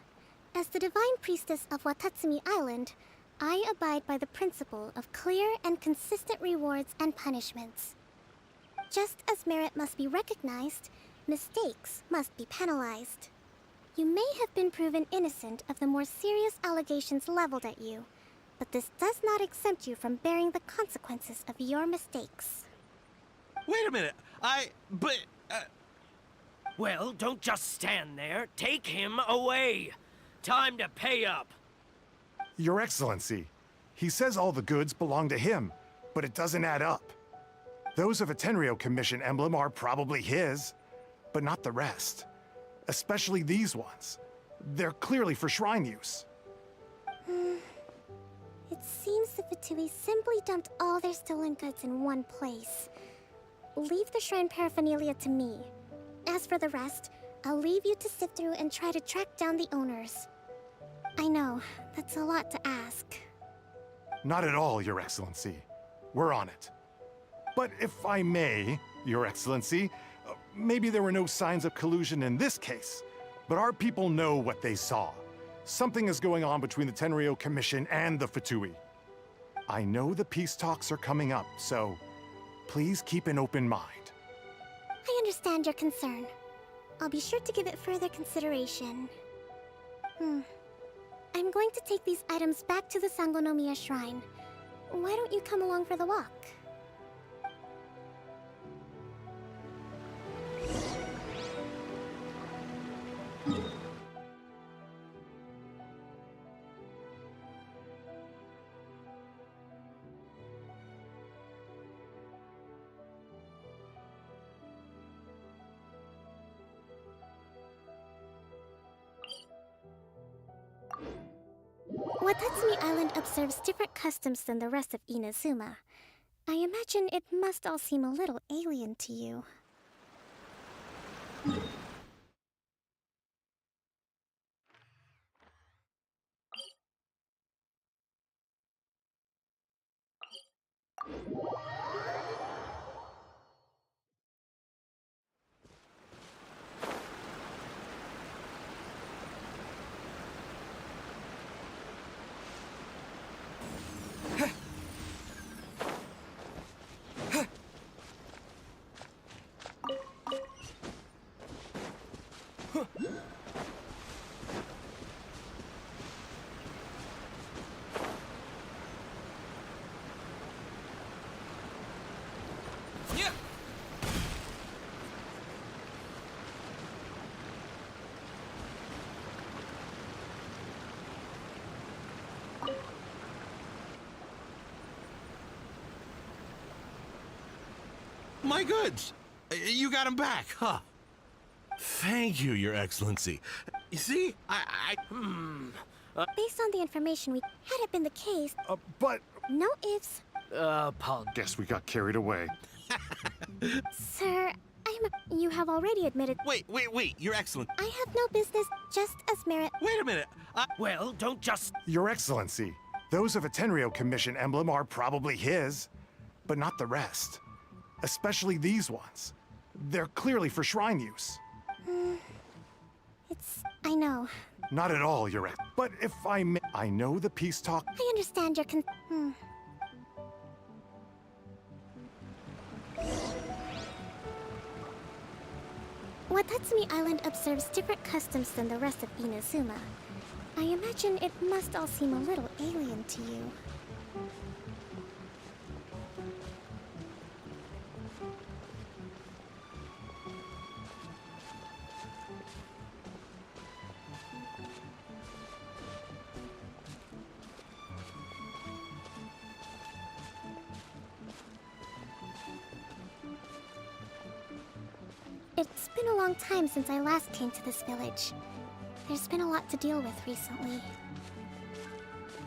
As the Divine Priestess of Watatsumi Island, I abide by the principle of clear and consistent rewards and punishments. Just as merit must be recognized, mistakes must be penalized. You may have been proven innocent of the more serious allegations leveled at you, but this does not exempt you from bearing the consequences of your mistakes. Wait a minute, Well, don't just stand there. Take him away. Time to pay up. Your Excellency, he says all the goods belong to him, but it doesn't add up. Those of a Tenryo Commission emblem are probably his, but not the rest. Especially these ones. They're clearly for shrine use. It seems the Fatui simply dumped all their stolen goods in one place. Leave the shrine paraphernalia to me. As for the rest, I'll leave you to sift through and try to track down the owners. I know, that's a lot to ask. Not at all, Your Excellency. We're on it. But if I may, Your Excellency, maybe there were no signs of collusion in this case, but our people know what they saw. Something is going on between the Tenryo Commission and the Fatui. I know the peace talks are coming up, so please keep an open mind. I understand your concern. I'll be sure to give it further consideration. I'm going to take these items back to the Sangonomiya Shrine. Why don't you come along for the walk? Watatsumi Island observes different customs than the rest of Inazuma. I imagine it must all seem a little alien to you. My goods! You got them back, huh? Thank you, Your Excellency. You see, Based on the information had it been the case... but... No ifs. Guess we got carried away. Sir, you have already admitted... Wait, Your Excellency. I have no business, just as merit... Wait a minute, Well, don't just... Your Excellency, those of a Tenryo Commission emblem are probably his, but not the rest. Especially these ones. They're clearly for shrine use. I know. Not at all, Your Ex. But if I may, I know the peace talk. I understand your Watatsumi Island observes different customs than the rest of Inazuma. I imagine it must all seem a little alien to you. It's been a long time since I last came to this village. There's been a lot to deal with recently.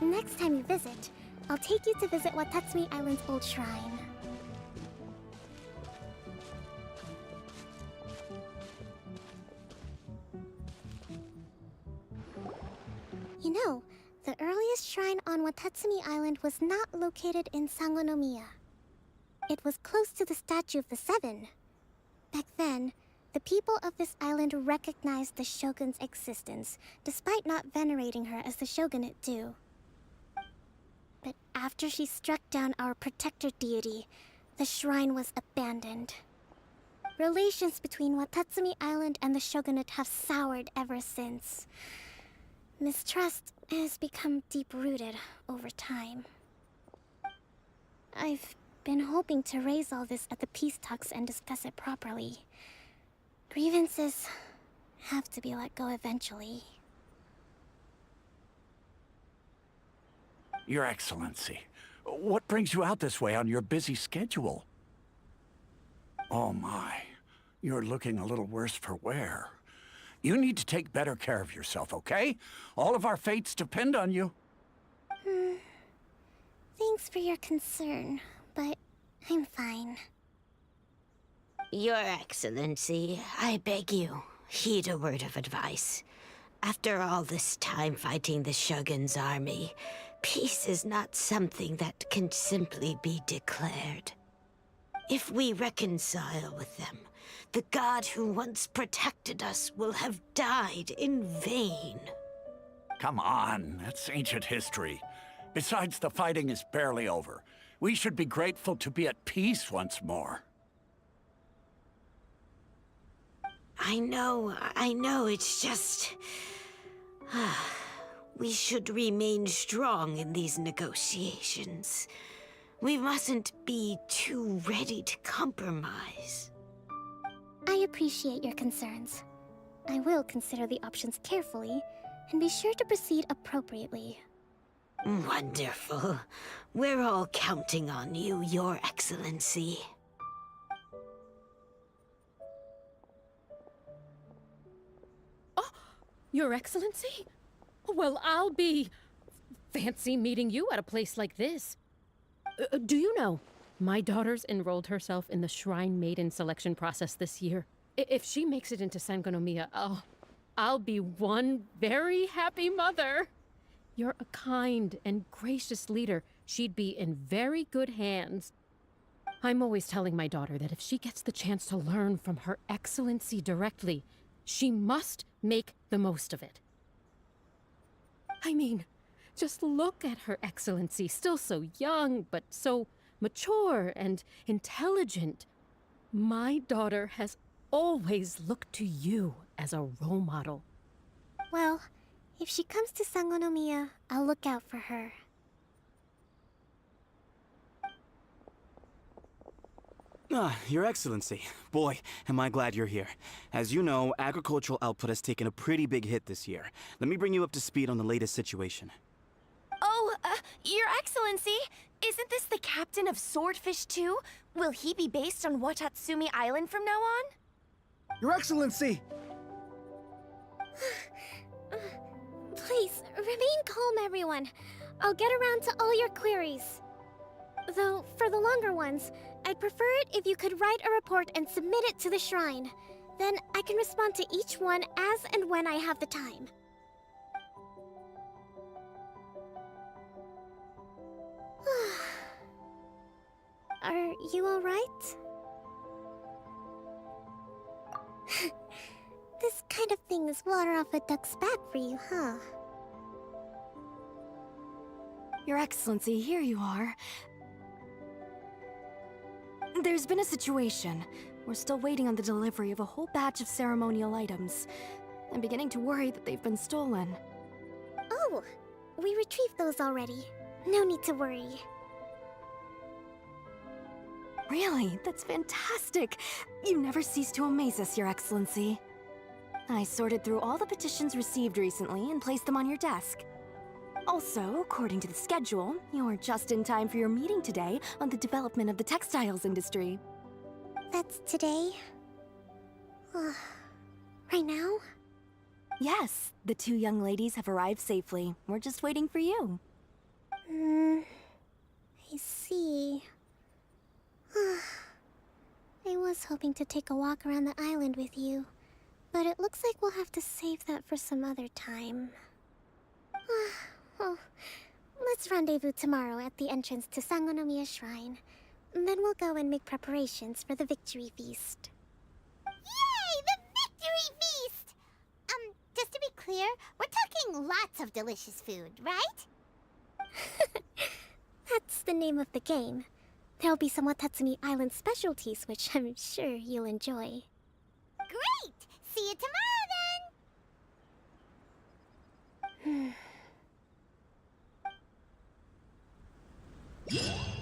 Next time you visit, I'll take you to visit Watatsumi Island's old shrine. You know, the earliest shrine on Watatsumi Island was not located in Sangonomiya. It was close to the Statue of the Seven. Back then, the people of this island recognized the shogun's existence, despite not venerating her as the shogunate do. But after she struck down our protector deity, the shrine was abandoned. Relations between Watatsumi Island and the shogunate have soured ever since. Mistrust has become deep-rooted over time. I've been hoping to raise all this at the peace talks and discuss it properly. Grievances have to be let go eventually. Your Excellency, what brings you out this way on your busy schedule? Oh my, you're looking a little worse for wear. You need to take better care of yourself, okay? All of our fates depend on you. Thanks for your concern, but I'm fine. Your Excellency, I beg you, heed a word of advice. After all this time fighting the Shogun's army, peace is not something that can simply be declared. If we reconcile with them, the god who once protected us will have died in vain. Come on, that's ancient history. Besides, the fighting is barely over. We should be grateful to be at peace once more. I know, it's just... we should remain strong in these negotiations. We mustn't be too ready to compromise. I appreciate your concerns. I will consider the options carefully, and be sure to proceed appropriately. Wonderful. We're all counting on you, Your Excellency. Your Excellency? Well, I'll be... fancy meeting you at a place like this. Do you know, my daughter's enrolled herself in the Shrine Maiden selection process this year. If she makes it into Sangonomiya, I'll be one very happy mother. You're a kind and gracious leader. She'd be in very good hands. I'm always telling my daughter that if she gets the chance to learn from Her Excellency directly, she must make the most of it. I mean, just look at Her Excellency, still so young, but so mature and intelligent. My daughter has always looked to you as a role model. Well, if she comes to Sangonomiya, I'll look out for her. Your Excellency. Boy, am I glad you're here. As you know, agricultural output has taken a pretty big hit this year. Let me bring you up to speed on the latest situation. Oh, Your Excellency, isn't this the captain of Swordfish 2? Will he be based on Watatsumi Island from now on? Your Excellency! Please, remain calm, everyone. I'll get around to all your queries. Though, for the longer ones, I'd prefer it if you could write a report and submit it to the shrine. Then I can respond to each one as and when I have the time. Are you alright? This kind of thing is water off a duck's back for you, huh? Your Excellency, here you are. There's been a situation. We're still waiting on the delivery of a whole batch of ceremonial items. I'm beginning to worry that they've been stolen. Oh, we retrieved those already. No need to worry. Really? That's fantastic! You never cease to amaze us, Your Excellency. I sorted through all the petitions received recently and placed them on your desk. Also, according to the schedule, you're just in time for your meeting today on the development of the textiles industry. That's today? Right now? Yes, the 2 young ladies have arrived safely. We're just waiting for you. I see. I was hoping to take a walk around the island with you, but it looks like we'll have to save that for some other time. Well, let's rendezvous tomorrow at the entrance to Sangonomiya Shrine. Then we'll go and make preparations for the victory feast. Yay! The victory feast! Just to be clear, we're talking lots of delicious food, right? That's the name of the game. There'll be some Watatsumi Island specialties, which I'm sure you'll enjoy. Great! See you tomorrow, then!